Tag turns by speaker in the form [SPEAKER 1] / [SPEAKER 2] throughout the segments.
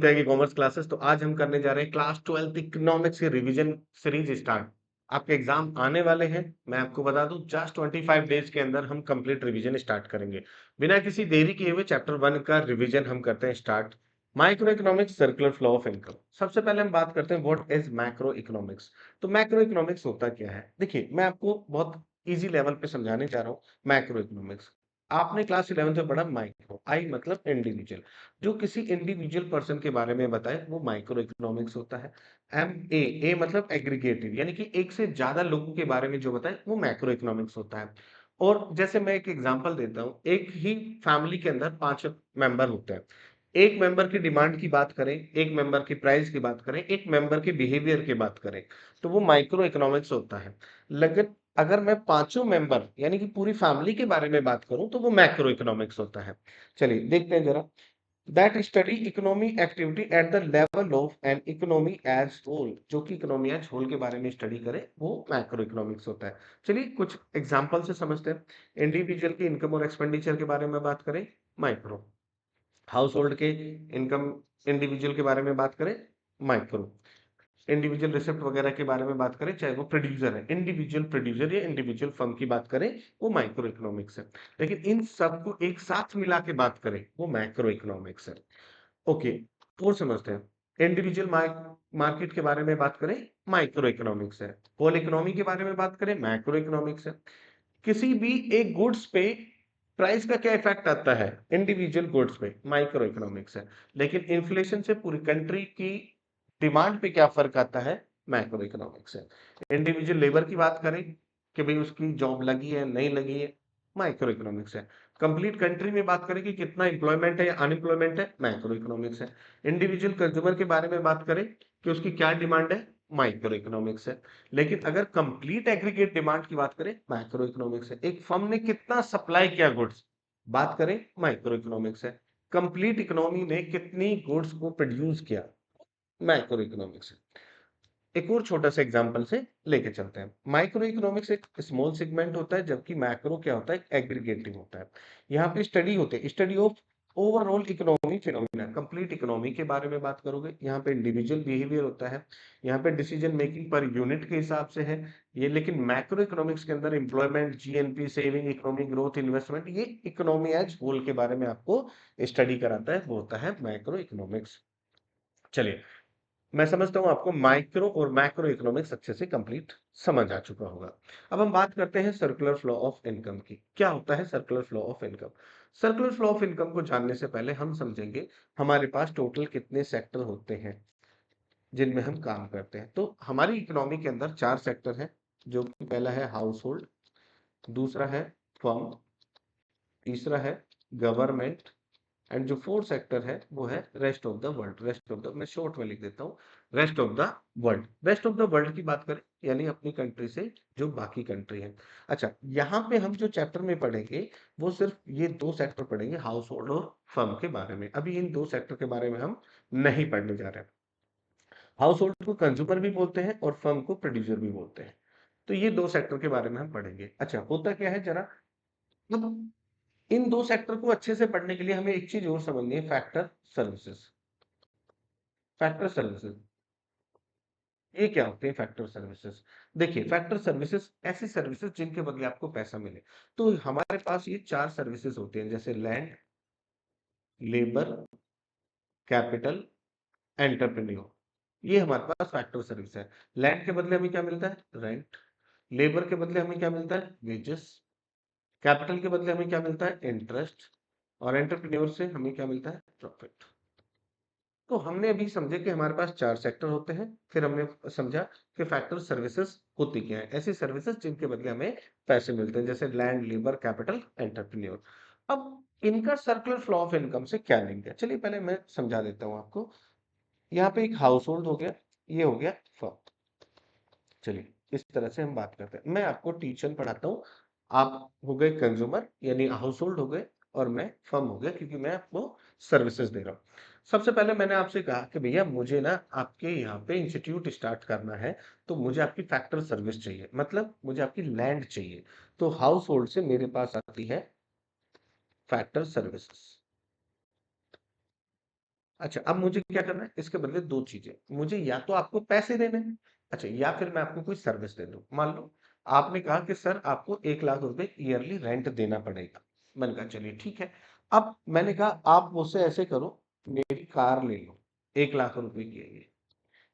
[SPEAKER 1] जाएगी commerce classes. तो आज हम करने जा रहे हैं क्लास 12th इकोनॉमिक्स की रिवीजन सीरीज स्टार्ट। आपके एग्जाम आने वाले हैं, मैं आपको बता दूं जस्ट 25 डेज के अंदर हम कंप्लीट रिवीजन स्टार्ट करेंगे। बिना किसी देरी किए हुए चैप्टर 1 का रिवीजन हम करते हैं start. Micro economics circular flow of income. सबसे पहले हम बात करते हैं व्हाट इज मैक्रो इकोनॉमिक्स। तो मैक्रो इकोनॉमिक्स होता क्या है, देखिए मैं आपको बहुत इजी लेवल पे समझाने जा रहा हूँ। मैक्रो इकोनॉमिक्स आपने क्लास 11 में पढ़ा, माइक्रो आई मतलब इंडिविजुअल, जो किसी इंडिविजुअल पर्सन के बारे में बताए वो माइक्रो इकोनॉमिक्स होता है। एम ए मतलब एग्रीगेटिव, यानी कि एक से ज्यादा लोगों के बारे में जो बताए वो मैक्रो इकोनॉमिक्स होता है। और जैसे मैं एक एग्जांपल देता हूँ, एक ही फैमिली के अंदर 5 मेंबर होते हैं। एक मेंबर की डिमांड की बात करें, एक मेंबर की प्राइस की बात करें, एक मेंबर के बिहेवियर की बात करें, तो वो माइक्रो इकोनॉमिक्स होता है। लेकिन अगर मैं पांचों मेंबर यानी कि पूरी फैमिली के बारे में बात करूं तो वो मैक्रो इकोनॉमिक्स होता है। चलिए देखते हैं जरा। That study economy activity at the level of an economy as whole, जो कि इकोनॉमी एज होल के बारे में स्टडी करे वो मैक्रो इकोनॉमिक्स होता है। चलिए कुछ एग्जांपल से समझते हैं। इंडिविजुअल की इनकम और एक्सपेंडिचर के बारे में बात करें, माइक्रो। हाउस होल्ड के इनकम इंडिविजुअल के बारे में बात करें, माइक्रो। इंडिविजुअल रिसिप्ट वगैरह के बारे में बात करें, चाहे वो प्रोड्यूसर है, इंडिविजुअल प्रोड्यूसर या इंडिविजुअल फर्म की बात करें, वो माइक्रो इकोनॉमिक्स है। लेकिन इन सबको एक साथ मिला के बात करें वो मैक्रो इकोनॉमिक्स है। ओके, और समझते हैं। इंडिविजुअल मार्केट के बारे में बात करें, माइक्रो इकोनॉमिक्स है। होल इकोनॉमी के बारे में बात करें, मैक्रो इकोनॉमिक्स है। किसी भी एक गुड्स पे प्राइस का क्या इफेक्ट आता है, इंडिविजुअल गुड्स पे, माइक्रो इकोनॉमिक्स है। लेकिन इन्फ्लेशन से पूरी कंट्री की डिमांड पे क्या फर्क आता है, मैक्रो इकोनॉमिक्स है। इंडिविजुअल लेबर की बात करें कि भाई उसकी जॉब लगी है नहीं लगी है, माइक्रो इकोनॉमिक्स है। कंप्लीट कंट्री में बात करें कि कितना एम्प्लॉयमेंट है या अनएम्प्लॉयमेंट है, मैक्रो इकोनॉमिक्स है। इंडिविजुअल कंज्यूमर के बारे में बात करें कि उसकी क्या डिमांड है, माइक्रो इकोनॉमिक्स है। लेकिन अगर कंप्लीट एग्रीगेट डिमांड की बात करें, मैक्रो इकोनॉमिक्स है। एक फर्म ने कितना सप्लाई किया गुड्स, बात करें, माइक्रो इकोनॉमिक्स है। कंप्लीट इकोनॉमी ने कितनी गुड्स को प्रोड्यूस किया, मैक्रो इकोनॉमिक्स है। एक और छोटा सा एग्जांपल से लेके चलते हैं। माइक्रो इकोनॉमिक्स एक स्मॉल सेगमेंट होता है, जबकि मैक्रो क्या होता है, एग्रीगेटिव होता है। यहाँ पे स्टडी होते हैं, study of overall economy phenomena, complete economy के बारे में बात करोगे। यहाँ पे इंडिविजुअल बिहेवियर होता है, यहाँ पे डिसीजन मेकिंग पर यूनिट के हिसाब से है ये। लेकिन मैक्रो इकोनॉमिक्स के अंदर employment, GNP, saving, economic growth, investment, ये इकोनॉमी एज होल के बारे में आपको स्टडी कराता है, वो होता है मैक्रो इकोनॉमिक्स। चलिए, मैं समझता हूँ आपको माइक्रो और मैक्रो इकोनॉमिक्स अच्छे से कंप्लीट समझ आ चुका होगा। अब हम बात करते हैं सर्कुलर फ्लो ऑफ इनकम की। क्या होता है circular flow of income? Circular flow of income को जानने से पहले हम समझेंगे हमारे पास टोटल कितने सेक्टर होते हैं जिनमें हम काम करते हैं। तो हमारी इकोनॉमी के अंदर 4 सेक्टर हैं, जो कि पहला है हाउस होल्ड, दूसरा है फर्म, तीसरा है गवर्नमेंट, एंड जो फोर्थ सेक्टर है वो है rest of the world. Rest of the, मैं शॉर्ट में लिख देता हूँ, rest of the world. Rest of the world की बात करें यानी अपनी कंट्री से जो बाकी कंट्री है। अच्छा, यहाँ पे हम जो चैप्टर में पढ़ेंगे वो सिर्फ ये 2 सेक्टर पढ़ेंगे, हाउस होल्ड और फर्म के बारे में। अभी इन 2 सेक्टर के बारे में हम नहीं पढ़ने जा रहे हैं। हाउस होल्ड को कंज्यूमर भी बोलते हैं और फर्म को प्रोड्यूसर भी बोलते हैं। तो ये 2 सेक्टर के बारे में हम पढ़ेंगे। अच्छा, होता क्या है जरा, अब इन 2 सेक्टर को अच्छे से पढ़ने के लिए हमें एक चीज और समझनी है, फैक्टर सर्विसेज। फैक्टर सर्विसेज ये क्या होते हैं फैक्टर सर्विसेज? देखिए, फैक्टर सर्विसेज ऐसी सर्विसेज जिनके बदले आपको पैसा मिले। तो हमारे पास ये 4 सर्विसेज होते हैं, जैसे लैंड, लेबर, कैपिटल, एंटरप्रेन्योर। ये हमारे पास फैक्टर सर्विस है। लैंड के बदले हमें क्या मिलता है, रेंट। लेबर के बदले हमें क्या मिलता है, वेजेस। कैपिटल के बदले हमें क्या मिलता है, इंटरेस्ट। और एंटरप्रेन्योर से हमें क्या मिलता है, प्रॉफिट। तो हमने अभी समझे कि हमारे पास 4 सेक्टर होते हैं, फिर हमने समझा कि फैक्टर सर्विसेज होती क्या है, ऐसी सर्विसेज जिनके बदले हमें पैसे मिलते हैं, जैसे लैंड, लेबर, कैपिटल, एंटरप्रेन्योर। अब इनका सर्कुलर फ्लो ऑफ इनकम से क्या लिंक है, चलिए पहले मैं समझा देता हूं आपको। यहाँ पे एक हाउस होल्ड हो गया, ये हो गया फर्म। चलिए इस तरह से हम बात करते हैं। मैं आपको टीचर पढ़ाता हूँ, आप हो गए कंज्यूमर यानी हाउस होल्ड हो गए, और मैं फर्म हो गया क्योंकि मैं आपको सर्विसेज दे रहा हूँ। सबसे पहले मैंने आपसे कहा कि भैया मुझे ना आपके यहाँ पे इंस्टीट्यूट स्टार्ट करना है, तो मुझे आपकी फैक्टर सर्विस चाहिए, मतलब मुझे आपकी लैंड चाहिए। तो हाउस होल्ड से मेरे पास आती है फैक्टर सर्विसेज। अच्छा, अब मुझे क्या करना है? इसके बदले 2 चीज़ें, मुझे या तो आपको पैसे देने हैं, अच्छा या फिर मैं आपको कोई सर्विस दे दूँ। मान लो आपने कहा कि सर आपको 1 लाख रुपए ईयरली रेंट देना पड़ेगा। मैंने कहा चलिए ठीक है। अब मैंने कहा आप मुझसे ऐसे करो, मेरी कार ले लो, 1 लाख रुपए की है ये।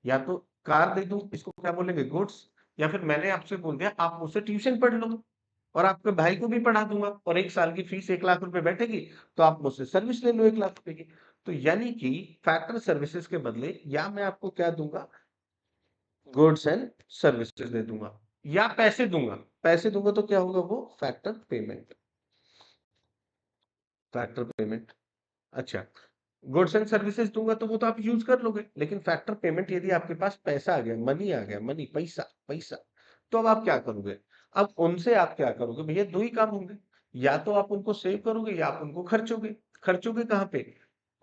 [SPEAKER 1] या तो कार दे दूँ, इसको क्या बोलेंगे गुड्स, या फिर मैंने आपसे बोल दिया आप मुझसे ट्यूशन पढ़ लो और आपके भाई को भी पढ़ा दूँगा और 1 साल की फीस 1 लाख रुपए बैठेगी, तो आप मुझसे सर्विस ले लो 1 लाख रुपए की। तो यानी कि फैक्टर सर्विसेज के बदले या मैं आपको क्या दूँगा, गुड्स एंड सर्विसेज दे दूँगा या पैसे दूँगा। पैसे दूँगा तो क्या होगा वो फैक्टर पेमेंट। अच्छा, गुड्स एंड सर्विसेज दूँगा तो वो तो आप यूज़ कर लोगे, लेकिन फैक्टर पेमेंट यदि आपके पास पैसा आ गया, मनी पैसा पैसा, तो अब आप क्या करोगे? अब उनसे आप क्या करोगे? भैया 2 ही काम होंगे, या तो आप उनको सेव करोगे या आप उनको खर्चोगे। खर्चोगे कहाँ पे?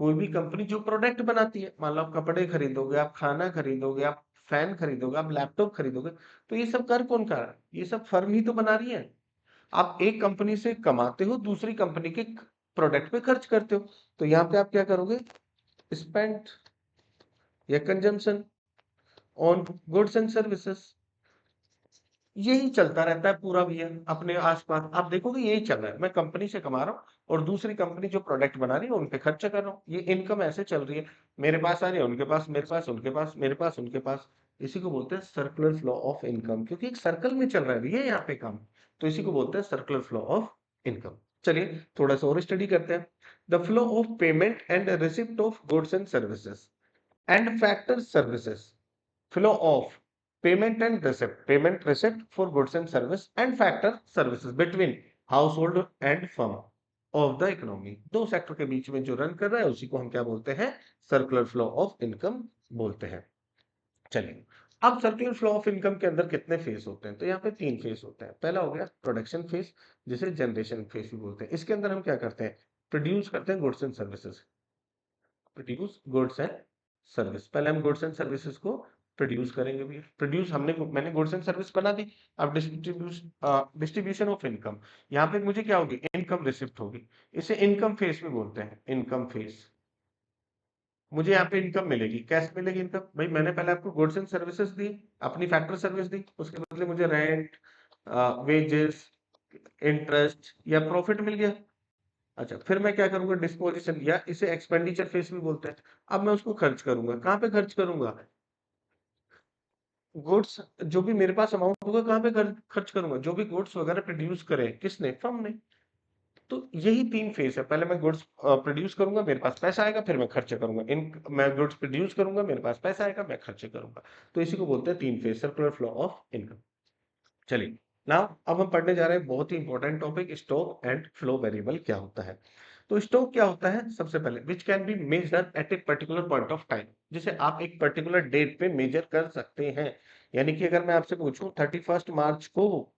[SPEAKER 1] कोई भी कंपनी जो प्रोडक्ट बनाती है, मान लो आप कपड़े खरीदोगे, आप खाना खरीदोगे, आप फैन खरीदोगे, आप लैपटॉप खरीदोगे, तो ये सब कर कौन का रहा है? ये सब फर्म ही तो बना रही है। आप एक कंपनी से कमाते हो, दूसरी कंपनी के प्रोडक्ट पे खर्च करते हो। तो यहाँ पे आप क्या करोगे? स्पेंट या consumption on goods and services. यही चलता रहता है पूरा भैया अपने आसपास। आप देखोगे यही चल रहा है। मैं कंपनी से कमा रहा हूँ और दूसरी कंपनी जो प्रोडक्ट बना रही है उन पे खर्चा कर रहा हूँ। ये इनकम ऐसे चल रही है। मेरे पास आ रही है, उनके पास, मेरे पास, उनके पास, मेरे पास, उनके पास। इसी को बोलते हैं सर्कुलर फ्लो ऑफ इनकम, क्योंकि एक सर्कल में चल रहा है भैया यहाँ पे काम। तो इसी को बोलते हैं सर्कुलर फ्लो ऑफ इनकम। चलिए थोड़ा सा और स्टडी करते हैं। The flow of payment and receipt of goods and services and factor services, flow of payment receipt for goods and service and factor services between household and firm of the economy। दो sector के बीच में जो run कर रहा है उसी को हम क्या बोलते हैं? सर्कुलर फ्लो ऑफ इनकम बोलते हैं। चलिए, अब सर्कुलर फ्लो ऑफ इनकम के अंदर कितने फेज होते हैं? तो यहाँ पे 3 फेज होते हैं। पहला हो गया प्रोडक्शन फेज, जिसे जनरेशन फेज भी बोलते हैं। इसके अंदर हम क्या करते हैं? प्रोड्यूस करते हैं goods and services. Produce goods and service. पहले हम गुड्स एंड सर्विसेज को प्रोड्यूस करेंगे भैया। प्रोड्यूस मैंने गुड्स एंड सर्विस बना दी। अब डिस्ट्रीब्यूशन ऑफ इनकम, यहाँ पे मुझे क्या होगी? इनकम रिसिप्ट होगी। इसे इनकम फेस भी बोलते हैं, इनकम फेस। मुझे यहाँ पे इनकम मिलेगी। कैसे मिलेगी इनकम? भाई मैंने पहले आपको गुड्स एंड सर्विसेज दी, अपनी फैक्टर सर्विस दी, उसके बदले मुझे रेंट, वेजेस, इंटरेस्ट या प्रॉफिट मिल गया। अच्छा, फिर मैं क्या करूँगा? डिस्पोज़िशन या इसे एक्सपेंडिचर फेस भी बोलते हैं। अब मैं उसको खर्च करूँगा। कहाँ पे खर्च करूँगा? गुड्स, जो भी मेरे पास अमाउंट होगा कहाँ पे खर्च करूँगा? जो भी गुड्स वगैरह प्रोड्यूस करे किसने? फर्म ने। तो यही 3 फेज़ है। पहले मैं गुड्स प्रोड्यूस करूँगा, मेरे पास पैसा आएगा, फिर मैं खर्च करूँगा। इन मैं गुड्स प्रोड्यूस करूँगा, मेरे पास पैसा आएगा, मैं खर्च करूँगा। तो इसी को बोलते हैं 3 phase circular flow of income. चलिए, नाउ अब हम पढ़ने जा रहे हैं बहुत ही important topic, stock and flow variable क्या होता है। तो स्टॉक क्या होता है? सबसे पहले which can be measure at a particular point of time, जिसे आप एक पर्टिकुलर डेट पे मेजर कर सकते हैं। यानी कि अगर मैं आपसे पूछूं 31 मार्च को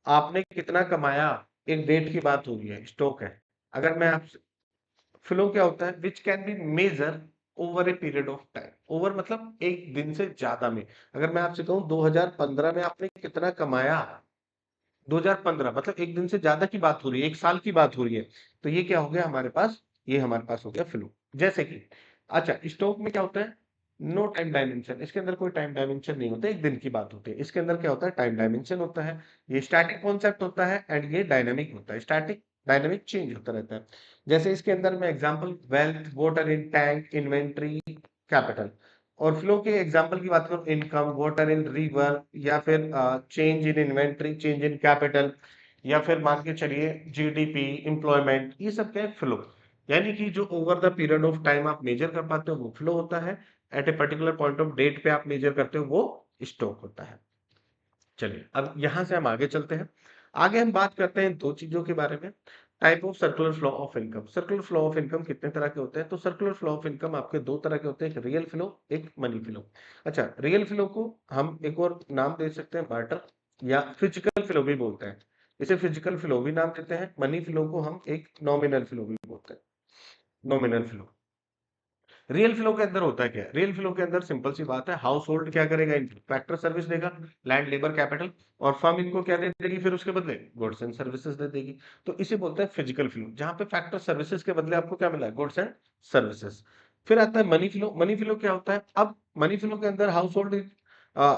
[SPEAKER 1] आपने कितना कमाया, एक डेट की बात हो रही है, स्टॉक है। अगर मैं आपसे फ्लो क्या होता है? Which can be measure over a period of time. Over मतलब एक दिन से ज्यादा में। अगर मैं आपसे कहूं 2015 में आपने कितना कमाया, 2015 मतलब एक दिन से ज्यादा की बात हो रही है, एक साल की बात हो रही है, तो ये क्या हो गया हमारे पास? ये हमारे पास हो गया फ्लो। जैसे कि अच्छा, स्टॉक में क्या होता है? नो टाइम डायमेंशन, इसके अंदर कोई टाइम डायमेंशन नहीं होता, एक दिन की बात होती है। इसके अंदर क्या होता है? टाइम डायमेंशन होता है। ये स्टैटिक कॉन्सेप्ट होता है एंड ये डायनामिक होता है। स्टैटिक डायनामिक चेंज होता रहता है। जैसे इसके अंदर मैं example wealth, water in tank, inventory, capital. और फ्लो के एग्जांपल की बात करूं, इनकम, वाटर इन रिवर, या फिर change in inventory, change in capital, या फिर मान के चलिए जीडीपी, एम्प्लॉयमेंट, ये सब क्या है? फ्लो। यानी कि जो over the period of time आप मेजर कर पाते हो वो फ्लो होता है। At a particular point of date पे आप मेजर करते हो वो स्टॉक होता है। चलिए अब यहां से हम आगे चलते हैं। आगे हम बात करते हैं दो चीजों के बारे में। Type of circular flow of income. Circular flow of income कितने तरह के होते हैं? तो सर्कुलर फ्लो ऑफ इनकम आपके दो तरह के होते हैं, एक रियल फ्लो, एक मनी फ्लो। अच्छा, रियल फ्लो को हम एक और नाम दे सकते हैं बार्टर, या फिजिकल फ्लो भी बोलते हैं। इसे फिजिकल फ्लो भी नाम देते हैं। मनी फ्लो को हम एक नॉमिनल फ्लो भी बोलते हैं, नॉमिनल फ्लो। रियल फ्लो के अंदर होता है क्या? रियल फ्लो के अंदर सिंपल सी बात है, हाउस होल्ड क्या करेगा? इनको फैक्टर सर्विस देगा, लैंड, लेबर, कैपिटल, और फर्म इनको क्या दे देगी फिर उसके बदले? गुड्स एंड सर्विसेज दे देगी। तो इसे बोलते हैं फिजिकल फ्लो, जहां पे फैक्टर सर्विसेज के बदले आपको क्या मिला है? Goods and services. फिर आता है मनी फ्लो। मनी फ्लो क्या होता है? अब मनी फ्लो के अंदर हाउस होल्ड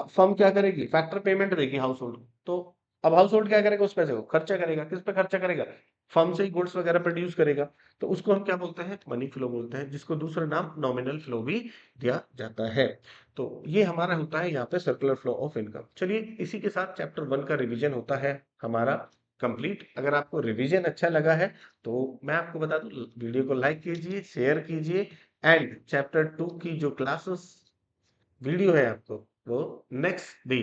[SPEAKER 1] फर्म क्या करेगी? फैक्टर पेमेंट देगी हाउस होल्ड। तो अब हाउस होल्ड क्या करेगा? उस पैसे को खर्चा करेगा। किस पे खर्चा करेगा? फर्म से ही गुड्स वगैरह प्रोड्यूस करेगा। तो उसको हम क्या बोलते हैं? मनी फ्लो बोलते हैं, जिसको दूसरा नाम नॉमिनल फ्लो भी दिया जाता है। तो ये हमारा होता है यहाँ पे सर्कुलर फ्लो ऑफ इनकम। चलिए, इसी के साथ चैप्टर 1 का रिवीजन होता है हमारा कंप्लीट। अगर आपको रिवीजन अच्छा लगा है तो मैं आपको बता दूं, वीडियो को लाइक कीजिए, शेयर कीजिए, एंड चैप्टर 2 की जो क्लासेस वीडियो है आपको वो नेक्स्ट डे